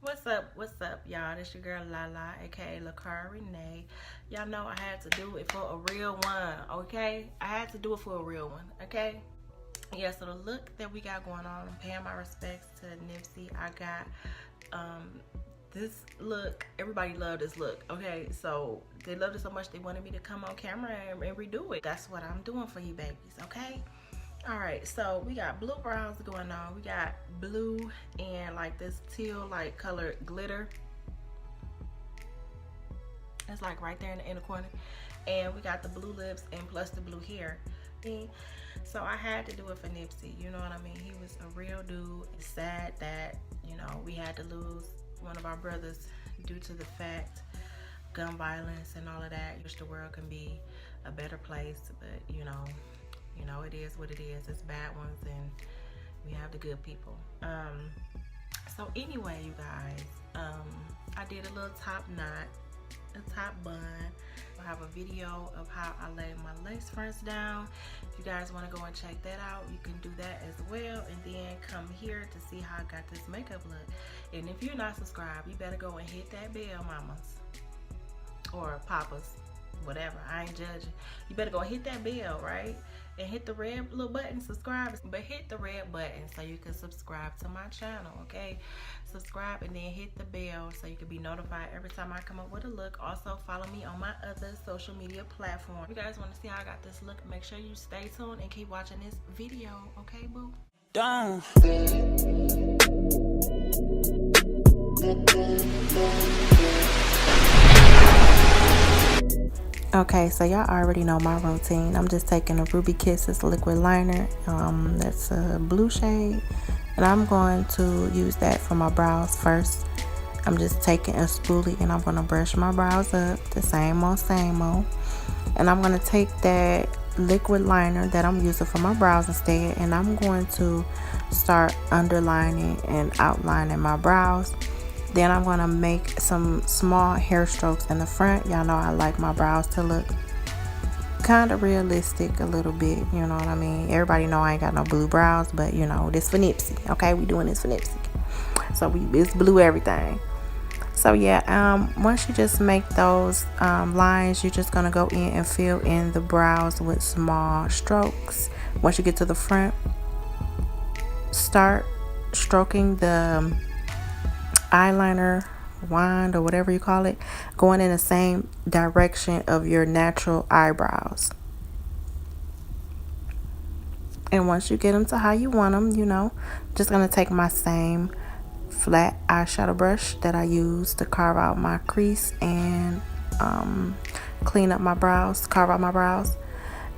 What's up, y'all? This your girl Lala, aka LaCaraRenee. Y'all know I had to do it for a real one, okay? I had to do it for a real one, okay? Yeah, so the look that we got going on, I'm paying my respects to Nipsey. I got this look. Everybody loved this look, okay? So they loved it so much they wanted me to come on camera and redo it. That's what I'm doing for you babies, okay? All right, so we got blue brows going on. We got blue and like this teal like colored glitter. It's like right there in the inner corner. And we got the blue lips and plus the blue hair. So I had to do it for Nipsey, you know what I mean? He was a real dude. It's sad that, you know, we had to lose one of our brothers due to the fact gun violence and all of that. I wish the world can be a better place, but you know, it is what it is. It's bad ones and we have the good people. So anyway, you guys, I did a little top knot, a top bun. I have a video of how I lay my lace fronts down. If you guys want to go and check that out, you can do that as well. And then come here to see how I got this makeup look. And if you're not subscribed, you better go and hit that bell, mamas or papas, whatever. I ain't judging. You better go hit that bell, right? And hit the red little button, subscribe. But hit the red button so you can subscribe to my channel, okay? Subscribe and then hit the bell so you can be notified every time I come up with a look. Also follow me on my other social media platform. If you guys want to see how I got this look, make sure you stay tuned and keep watching this video, okay, boo? Done. Okay, so y'all already know my routine. I'm just taking a Ruby Kisses liquid liner. That's a blue shade. And I'm going to use that for my brows first. I'm just taking a spoolie and I'm going to brush my brows up the same old. And I'm going to take that liquid liner that I'm using for my brows instead. And I'm going to start underlining and outlining my brows. Then I'm going to make some small hair strokes in the front. Y'all know I like my brows to look kind of realistic a little bit. You know what I mean? Everybody know I ain't got no blue brows, but you know, this for Nipsey. Okay, we doing this for Nipsey. So it's blue everything. So yeah, once you just make those lines, you're just going to go in and fill in the brows with small strokes. Once you get to the front, start stroking the eyeliner wand or whatever you call it, going in the same direction of your natural eyebrows. And once you get them to how you want them, you know, just gonna take my same flat eyeshadow brush that I use to carve out my crease and clean up my brows, carve out my brows.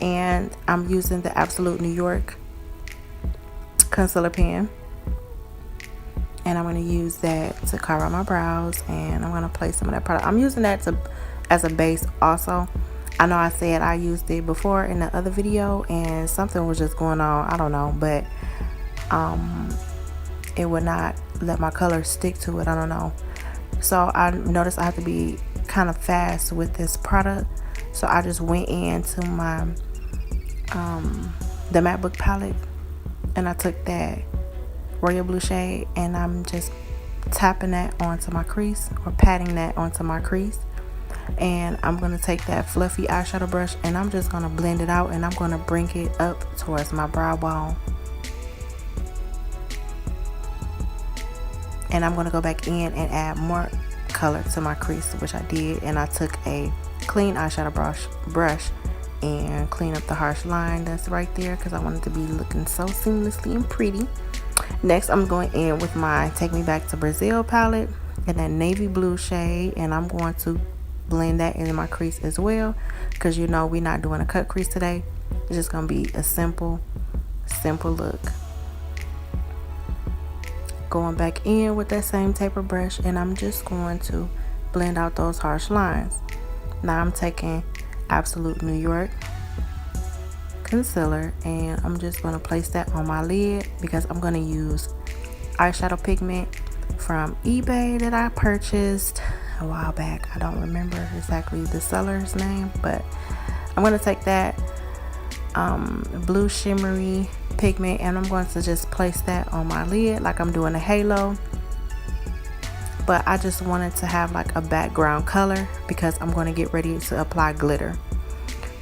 And I'm using the Absolute New York concealer pen. And I'm going to use that to carve out my brows, and I'm going to place some of that product. I'm using that as a base also. I know I said I used it before in the other video and something was just going on, I don't know, but it would not let my color stick to it, I don't know. So I noticed I have to be kind of fast with this product, so I just went into my the MacBook palette and I took that royal blue shade and I'm just tapping that onto my crease or patting that onto my crease. And I'm going to take that fluffy eyeshadow brush and I'm just going to blend it out and I'm going to bring it up towards my brow bone. And I'm going to go back in and add more color to my crease, which I did. And I took a clean eyeshadow brush and clean up the harsh line that's right there because I want it to be looking so seamlessly and pretty. Next, I'm going in with my Take Me Back to Brazil palette in that navy blue shade, and I'm going to blend that into my crease as well because you know we're not doing a cut crease today. It's just going to be a simple look. Going back in with that same taper brush and I'm just going to blend out those harsh lines. Now I'm taking Absolute New York concealer and I'm just going to place that on my lid because I'm going to use eyeshadow pigment from eBay that I purchased a while back. I don't remember exactly the seller's name, but I'm going to take that blue shimmery pigment and I'm going to just place that on my lid like I'm doing a halo. but I just wanted to have like a background color because I'm going to get ready to apply glitter.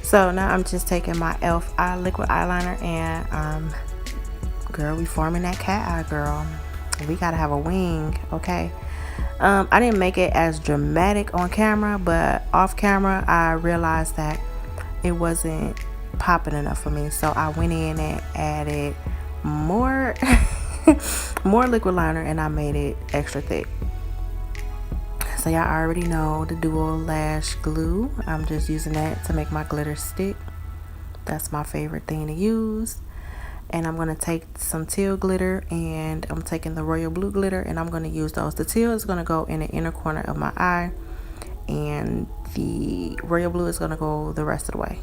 So now I'm just taking my e.l.f. liquid eyeliner and girl, we forming that cat eye, girl. We gotta have a wing, okay? I didn't make it as dramatic on camera, but off camera I realized that it wasn't popping enough for me, so I went in and added more more liquid liner, and I made it extra thick. So y'all already know the dual lash glue. I'm just using that to make my glitter stick. That's my favorite thing to use. And I'm going to take some teal glitter, and I'm taking the royal blue glitter, and I'm going to use those. The teal is going to go in the inner corner of my eye, and the royal blue is going to go the rest of the way.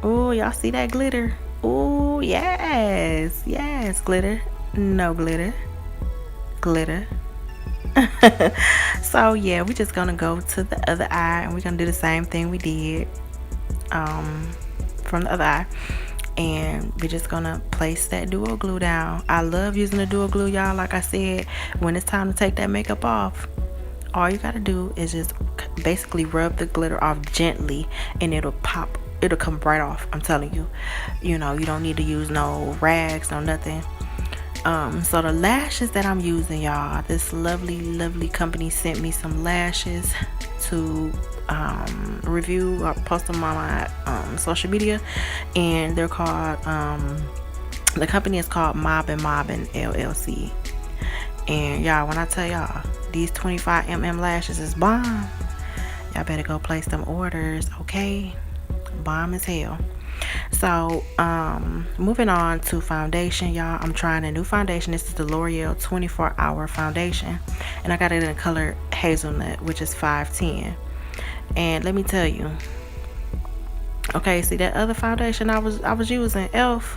Oh, y'all see that glitter? Oh, yes. Yes, glitter. No glitter. Glitter. So, yeah, we're just going to go to the other eye, and we're going to do the same thing we did from the other eye. And we're just going to place that duo glue down. I love using the duo glue, y'all. Like I said, when it's time to take that makeup off, all you got to do is just basically rub the glitter off gently, and it'll pop. It'll come right off. I'm telling you. You know, you don't need to use no rags, no nothing. So the lashes that I'm using, y'all, this lovely company sent me some lashes to review or post them on my social media, and they're called the company is called Mobbin LLC. And y'all, when I tell y'all these 25mm lashes is bomb, y'all better go place them orders, okay? Bomb as hell. So moving on to foundation, y'all. I'm trying a new foundation. This is the L'Oreal 24-hour foundation, and I got it in the color hazelnut, which is 510. And let me tell you, okay, see that other foundation I was using, e.l.f.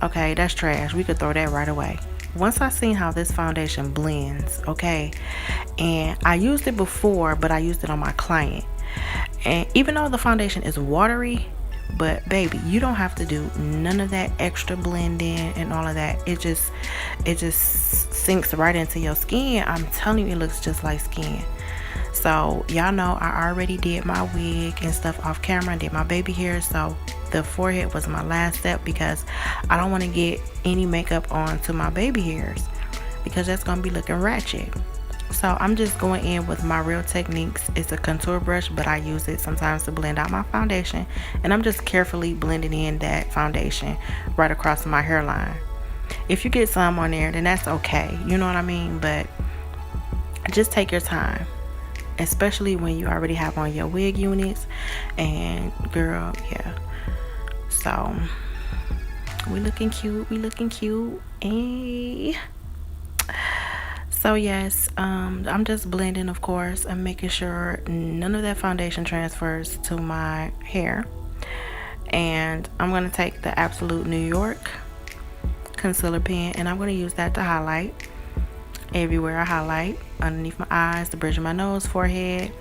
Okay, that's trash. We could throw that right away. Once I seen how this foundation blends, okay, and I used it before, but I used it on my client. And even though the foundation is watery, but baby, you don't have to do none of that extra blending and all of that. It just sinks right into your skin. I'm telling you, it looks just like skin. So y'all know I already did my wig and stuff off camera and did my baby hair. So the forehead was my last step because I don't want to get any makeup onto my baby hairs because that's gonna be looking ratchet. So I'm just going in with my Real Techniques. It's a contour brush, but I use it sometimes to blend out my foundation, and I'm just carefully blending in that foundation right across my hairline. If you get some on there, then that's okay, you know what I mean, but just take your time, especially when you already have on your wig units. And girl, yeah, so we looking cute, and so yes, I'm just blending, of course, and making sure none of that foundation transfers to my hair. And I'm going to take the Absolute New York concealer pen, and I'm going to use that to highlight everywhere I highlight. Underneath my eyes, the bridge of my nose, forehead,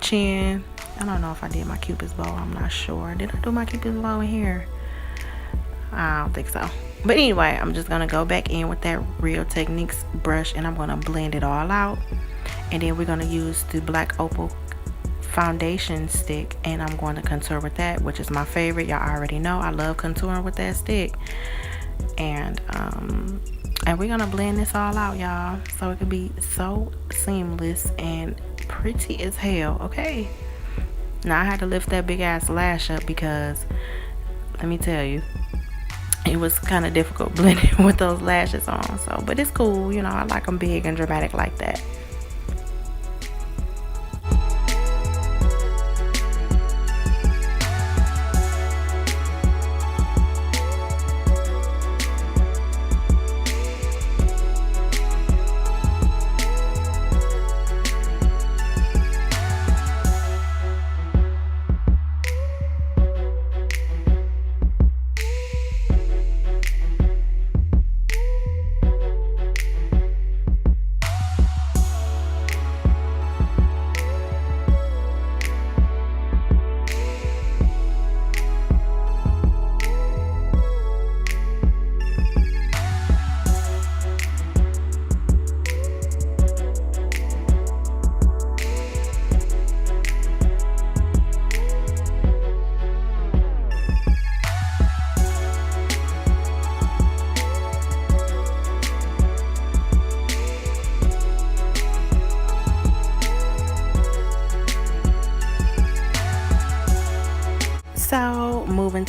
chin. I don't know if I did my Cupid's bow. I'm not sure. Did I do my Cupid's bow in here? I don't think so. But anyway, I'm just going to go back in with that Real Techniques brush, and I'm going to blend it all out. And then we're going to use the Black Opal foundation stick, and I'm going to contour with that, which is my favorite. Y'all already know I love contouring with that stick. And we're going to blend this all out, y'all, so it could be so seamless and pretty as hell, okay? Now, I had to lift that big ass lash up because, let me tell you, it was kind of difficult blending with those lashes on. So, but it's cool, you know, I like them big and dramatic like that.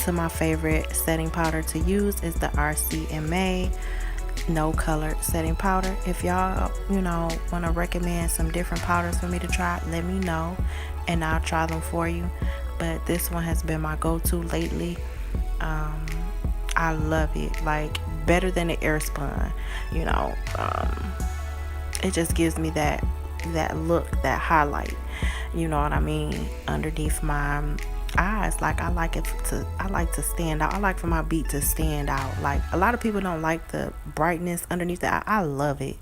to my favorite setting powder to use is the RCMA no color setting powder. If y'all, want to recommend some different powders for me to try, let me know and I'll try them for you. But this one has been my go-to lately. I love it, like better than the Airspun. It just gives me that look, that highlight, you know what I mean, underneath my eyes. Like I like to stand out. I like for my beat to stand out. Like a lot of people don't like the brightness underneath the eye. I love it.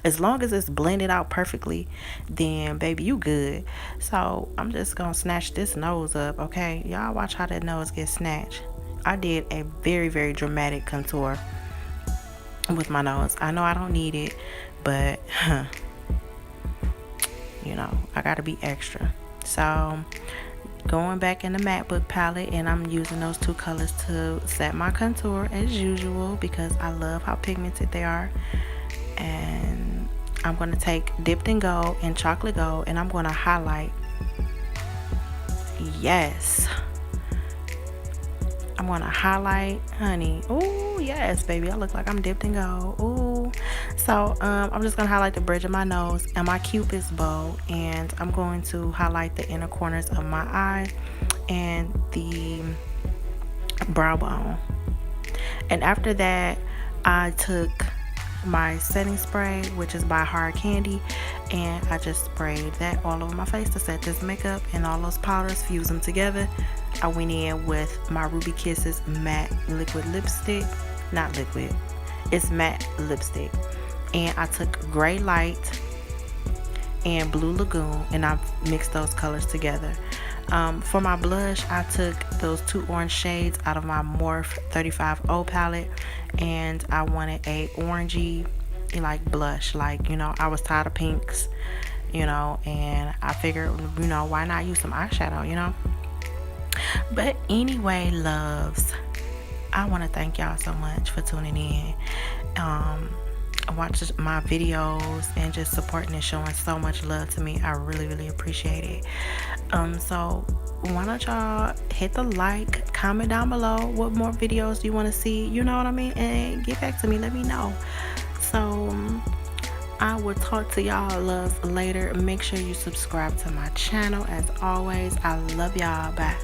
As long as it's blended out perfectly, then baby, you good. So I'm just gonna snatch this nose up, okay? Y'all watch how that nose gets snatched. I did a very, very dramatic contour with my nose. I know I don't need it, but I gotta be extra. So going back in the matte book palette, and I'm using those two colors to set my contour as usual because I love how pigmented they are. And I'm going to take Dipped in Gold and Chocolate Gold, and I'm going to highlight. Yes, I'm going to highlight, honey. Oh yes, baby, I look like I'm dipped in gold. Ooh. So I'm just going to highlight the bridge of my nose and my Cupid's bow, and I'm going to highlight the inner corners of my eye and the brow bone. And after that, I took my setting spray, which is by Hard Candy, and I just sprayed that all over my face to set this makeup and all those powders, fuse them together. I went in with my Ruby Kisses matte liquid lipstick. Not liquid, it's matte lipstick. And I took Gray Light and Blue Lagoon, and I mixed those colors together. For my blush, I took those two orange shades out of my Morphe 35O palette, and I wanted a orangey like blush. Like, I was tired of pinks, and I figured, why not use some eyeshadow, But anyway, loves, I want to thank y'all so much for tuning in. Watch my videos and just supporting and showing so much love to me. I really, really appreciate it. So why don't y'all hit the like, comment down below what more videos you want to see, you know what I mean, and get back to me, let me know. So I will talk to y'all loves later. Make sure you subscribe to my channel as always. I love y'all. Bye.